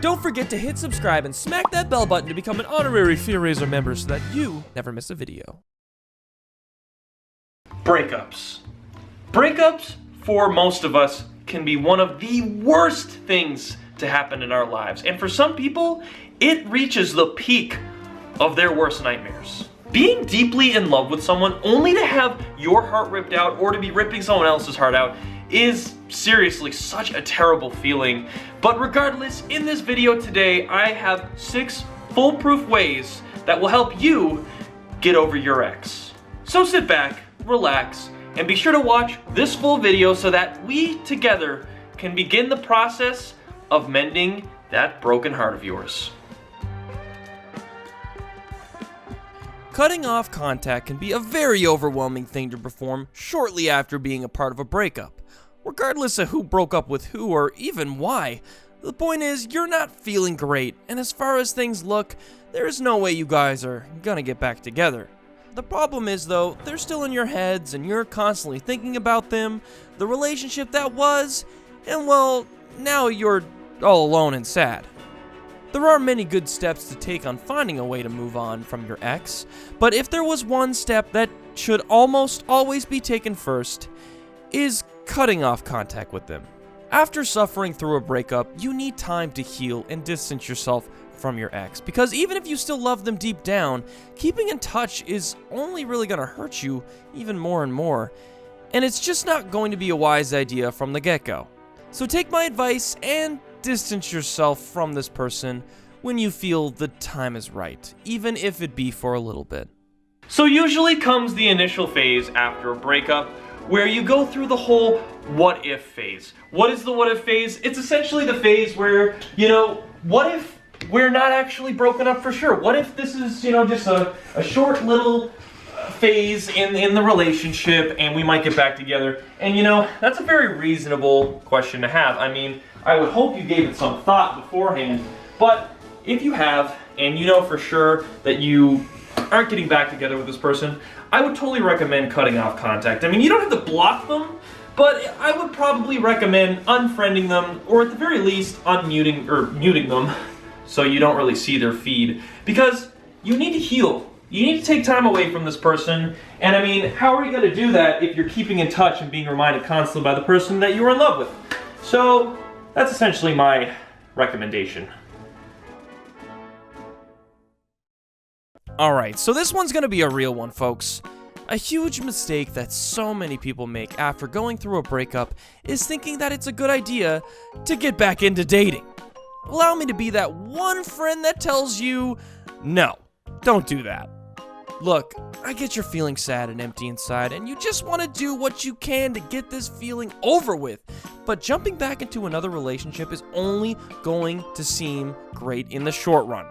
Don't forget to hit subscribe and smack that bell button to become an honorary Fear Raiser member so that you never miss a video. Breakups. Breakups, for most of us, can be one of the worst things to happen in our lives. And for some people, it reaches the peak of their worst nightmares. Being deeply in love with someone only to have your heart ripped out or to be ripping someone else's heart out is seriously such a terrible feeling. But regardless, in this video today, I have 6 foolproof ways that will help you get over your ex. So sit back, relax, and be sure to watch this full video so that we together can begin the process of mending that broken heart of yours. Cutting off contact can be a very overwhelming thing to perform shortly after being a part of a breakup. Regardless of who broke up with who or even why, the point is you're not feeling great, and as far as things look, there's no way you guys are gonna get back together. The problem is though, they're still in your heads and you're constantly thinking about them, the relationship that was, and well, now you're all alone and sad. There are many good steps to take on finding a way to move on from your ex, but if there was one step that should almost always be taken first, is cutting off contact with them. After suffering through a breakup, you need time to heal and distance yourself from your ex, because even if you still love them deep down, keeping in touch is only really going to hurt you even more and more, and it's just not going to be a wise idea from the get-go. So take my advice and distance yourself from this person when you feel the time is right, even if it be for a little bit. So usually comes the initial phase after a breakup where you go through the whole what if phase. What is the what if phase? It's essentially the phase where, what if we're not actually broken up for sure? What if this is, just a short little phase in the relationship and we might get back together? And that's a very reasonable question to have. I mean, I would hope you gave it some thought beforehand, but if you have, and you know for sure that you aren't getting back together with this person, I would totally recommend cutting off contact. I mean, you don't have to block them, but I would probably recommend unfriending them, or at the very least, muting them, so you don't really see their feed, because you need to heal. You need to take time away from this person, and I mean, how are you going to do that if you're keeping in touch and being reminded constantly by the person that you were in love with? So, that's essentially my recommendation. Alright, so this one's gonna be a real one, folks. A huge mistake that so many people make after going through a breakup is thinking that it's a good idea to get back into dating. Allow me to be that one friend that tells you, no, don't do that. Look, I get you're feeling sad and empty inside, and you just want to do what you can to get this feeling over with, but jumping back into another relationship is only going to seem great in the short run.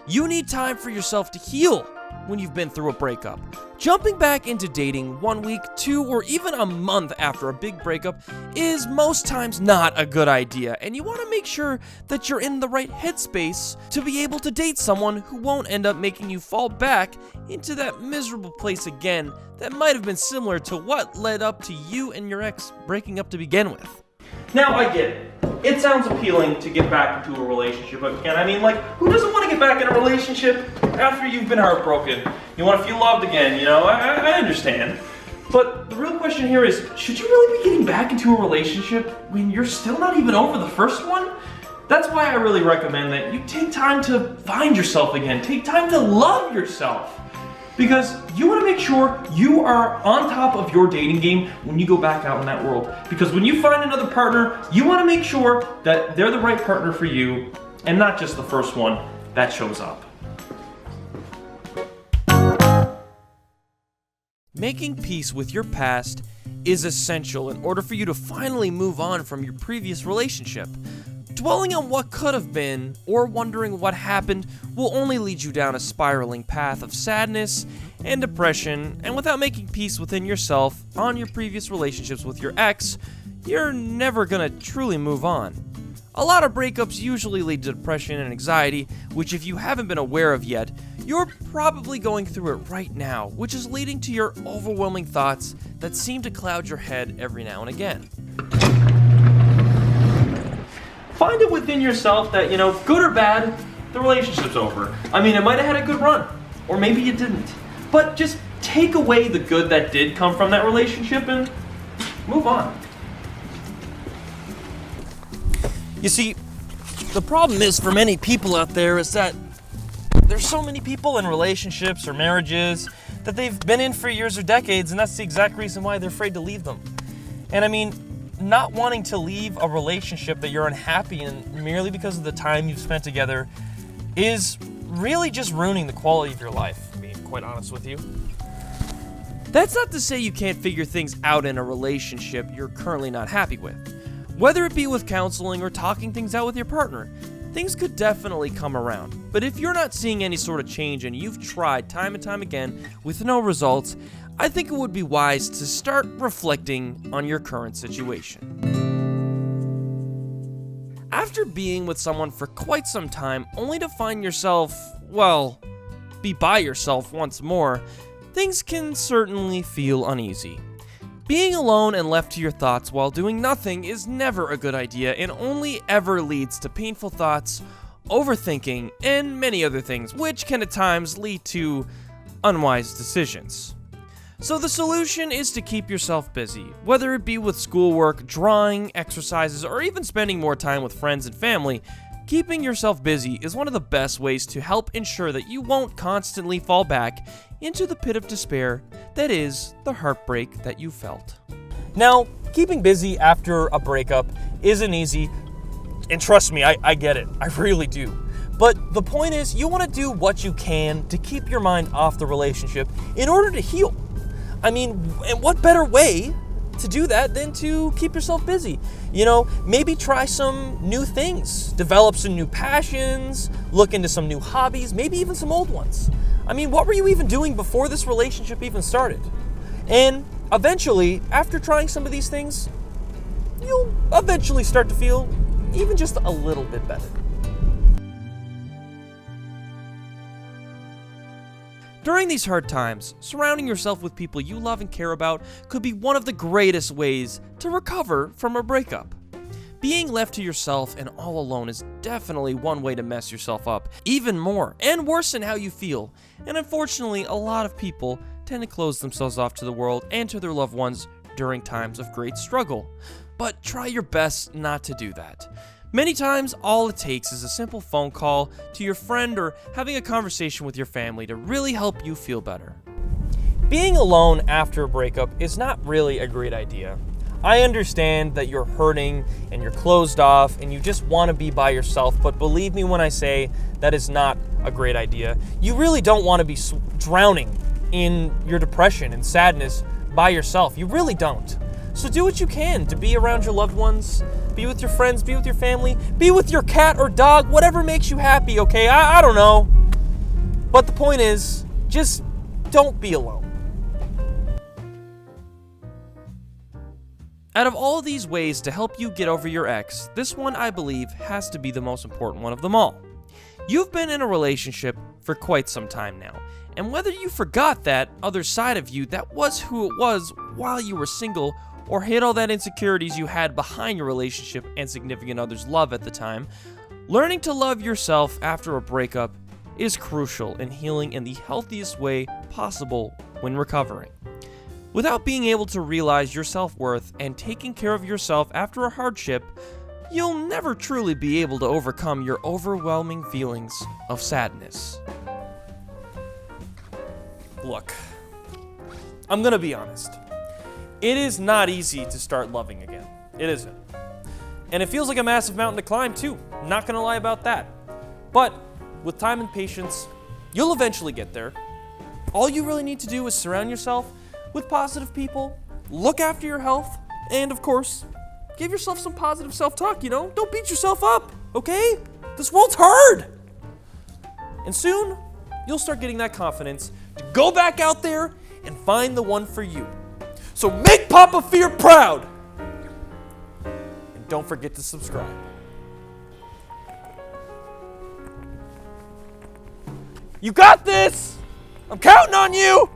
You need time for yourself to heal when you've been through a breakup. Jumping back into dating 1 week, 2, or even a month after a big breakup is most times not a good idea, and you want to make sure that you're in the right headspace to be able to date someone who won't end up making you fall back into that miserable place again that might have been similar to what led up to you and your ex breaking up to begin with. Now, I get it. It sounds appealing to get back into a relationship again. I mean, who doesn't want to get back in a relationship after you've been heartbroken? You want to feel loved again, I understand. But the real question here is, should you really be getting back into a relationship when you're still not even over the first one? That's why I really recommend that you take time to find yourself again. Take time to love yourself. Because you want to make sure you are on top of your dating game when you go back out in that world. Because when you find another partner, you want to make sure that they're the right partner for you and not just the first one that shows up. Making peace with your past is essential in order for you to finally move on from your previous relationship. Dwelling on what could have been, or wondering what happened, will only lead you down a spiraling path of sadness and depression, and without making peace within yourself on your previous relationships with your ex, you're never gonna truly move on. A lot of breakups usually lead to depression and anxiety, which if you haven't been aware of yet, you're probably going through it right now, which is leading to your overwhelming thoughts that seem to cloud your head every now and again. find it within yourself that, good or bad, the relationship's over. I mean, it might have had a good run, or maybe it didn't. But just take away the good that did come from that relationship and move on. You see, the problem is for many people out there is that there's so many people in relationships or marriages that they've been in for years or decades, and that's the exact reason why they're afraid to leave them. And I mean, not wanting to leave a relationship that you're unhappy in merely because of the time you've spent together is really just ruining the quality of your life, being quite honest with you. That's not to say you can't figure things out in a relationship you're currently not happy with. Whether it be with counseling or talking things out with your partner, things could definitely come around. But if you're not seeing any sort of change and you've tried time and time again with no results, I think it would be wise to start reflecting on your current situation. After being with someone for quite some time, only to find yourself, be by yourself once more, things can certainly feel uneasy. Being alone and left to your thoughts while doing nothing is never a good idea and only ever leads to painful thoughts, overthinking, and many other things, which can at times lead to unwise decisions. So the solution is to keep yourself busy, whether it be with schoolwork, drawing, exercises, or even spending more time with friends and family. Keeping yourself busy is one of the best ways to help ensure that you won't constantly fall back into the pit of despair that is the heartbreak that you felt. Now, keeping busy after a breakup isn't easy, and trust me, I get it, I really do. But the point is, you want to do what you can to keep your mind off the relationship in order to heal. I mean, and what better way to do that than to keep yourself busy? Maybe try some new things, develop some new passions, look into some new hobbies, maybe even some old ones. I mean, what were you even doing before this relationship even started? And eventually, after trying some of these things, you'll eventually start to feel even just a little bit better. During these hard times, surrounding yourself with people you love and care about could be one of the greatest ways to recover from a breakup. Being left to yourself and all alone is definitely one way to mess yourself up even more and worsen how you feel. And unfortunately, a lot of people tend to close themselves off to the world and to their loved ones during times of great struggle. But try your best not to do that. Many times, all it takes is a simple phone call to your friend or having a conversation with your family to really help you feel better. Being alone after a breakup is not really a great idea. I understand that you're hurting and you're closed off and you just want to be by yourself, but believe me when I say that is not a great idea. You really don't want to be drowning in your depression and sadness by yourself. You really don't. So do what you can to be around your loved ones, be with your friends, be with your family, be with your cat or dog, whatever makes you happy, okay? I don't know. But the point is, just don't be alone. Out of all of these ways to help you get over your ex, this one, I believe, has to be the most important one of them all. You've been in a relationship for quite some time now, and whether you forgot that other side of you that was who it was while you were single, or hid all that insecurities you had behind your relationship and significant other's love at the time, learning to love yourself after a breakup is crucial in healing in the healthiest way possible when recovering. Without being able to realize your self-worth and taking care of yourself after a hardship, you'll never truly be able to overcome your overwhelming feelings of sadness. Look, I'm gonna be honest. It is not easy to start loving again. It isn't. And it feels like a massive mountain to climb too. I'm not gonna lie about that. But with time and patience, you'll eventually get there. All you really need to do is surround yourself with positive people, look after your health, and of course, give yourself some positive self-talk, Don't beat yourself up, okay? This world's hard. And soon, you'll start getting that confidence to go back out there and find the one for you. So make Papa Fear proud! And don't forget to subscribe. You got this! I'm counting on you!